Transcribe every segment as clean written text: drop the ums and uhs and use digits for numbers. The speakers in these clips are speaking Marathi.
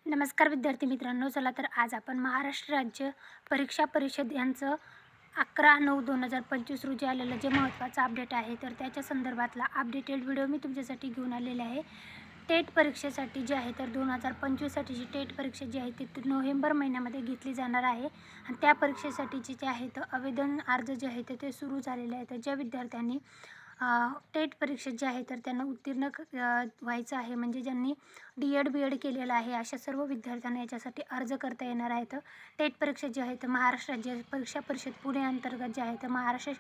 नमस्कार विद्यार्थी मित्रांनो, चला तर आज आपण महाराष्ट्र राज्य परीक्षा परिषद यांचं 11/9/2025 रोजी आलेलं जे महत्त्वाचं अपडेट आहे, तर त्याच्या संदर्भातला अपडेटेड व्हिडिओ मी तुमच्यासाठी घेऊन आलेले आहे. टेट परीक्षेसाठी जे आहे तर 2025साठीची टेट परीक्षा जी आहे ती नोव्हेंबर महिन्यामध्ये घेतली जाणार आहे आणि त्या परीक्षेसाठीचे जे आहे तर आवेदन अर्ज जे आहे ते सुरू झालेले आहेत. तर ज्या विद्यार्थ्यांनी टेट परीक्षेत जे आहे तर त्यांना उत्तीर्ण व्हायचं आहे, म्हणजे ज्यांनी D.Ed B.Ed केलेलं आहे अशा सर्व विद्यार्थ्यांना याच्यासाठी अर्ज करता येणार आहेत. टेट परीक्षा जी आहे तर महाराष्ट्र राज्य परीक्षा परिषद पुणे अंतर्गत जे आहे तर महाराष्ट्र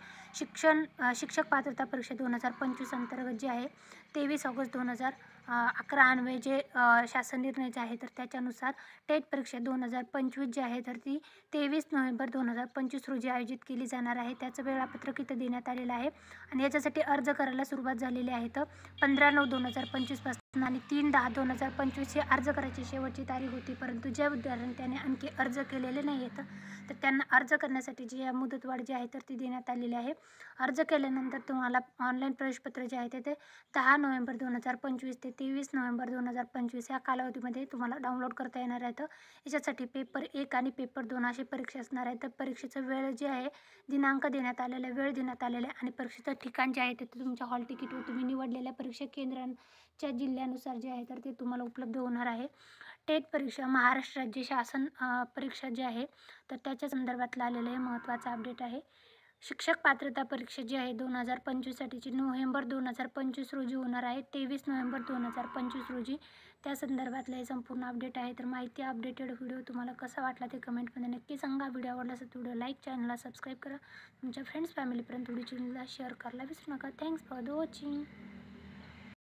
शिक्षक पात्रता परीक्षा 2025 अंतर्गत जे आहे 23 ऑगस्ट 2011 अन्वये जे शासन निर्णय जे आहे तर त्याच्यानुसार टेट परीक्षा 2025 जी आहे तर ती 23 नोव्हेंबर 2025 रोजी आयोजित केली जाणार आहे. त्याचं वेळापत्रक इथं देण्यात आलेलं आहे आणि याच्यासाठी अर्ज करायला सुरुवात झालेली आहे. तर 15/9/2025 पासून आणि 3/10/2025 ही अर्ज करायची शेवटची तारीख होती, परंतु ज्या विद्यार्थ्यांनी त्याने आणखी अर्ज केलेले नाही आहेत तर त्यांना अर्ज करण्यासाठी जी मुदतवाढ जी आहे तर ती देण्यात आलेली आहे. अर्ज केल्यानंतर तुम्हाला ऑनलाईन प्रवेशपत्र जे आहे ते 10 नोव्हेंबर 2025 ते 23 नोव्हेंबर 2025 या कालावधीमध्ये तुम्हाला डाउनलोड करता येणार आहे. याच्यासाठी पेपर 1 आणि पेपर 2 अशी परीक्षा असणार आहे. तर परीक्षेचं वेळ जे आहे, दिनांक देण्यात आलेला आहे, वेळ देण्यात आलेला आहे आणि परीक्षेचं ठिकाण जे आहे ते तुमच्या हॉल तिकीटवर तुम्ही निवडलेल्या परीक्षा केंद्रांच्या जिल्ह्यानुसार जे आहे तर ते तुम्हाला उपलब्ध होणार आहे. टेट परीक्षा महाराष्ट्र राज्य शासन परीक्षा जी आहे तर त्याच्या संदर्भातलं आलेलं हे महत्त्वाचं अपडेट आहे. शिक्षक पात्रता परीक्षा जी आहे 2025साठीची नोव्हेंबर 2025 रोजी होणार आहे, 23 नोव्हेंबर 2025 रोजी. त्या संदर्भातलं हे संपूर्ण अपडेट आहे. तर माहिती अपडेटेड व्हिडिओ तुम्हाला कसा वाटला ते कमेंटमध्ये नक्की सांगा. व्हिडिओ आवडला असेल तर व्हिडिओ लाईक, चॅनलला सबस्क्राईब करा, तुमच्या फ्रेंड्स फॅमिलीपर्यंत व्हिडिओ चॅनलला शेअर करायला विसरू नका. Thanks for the watching.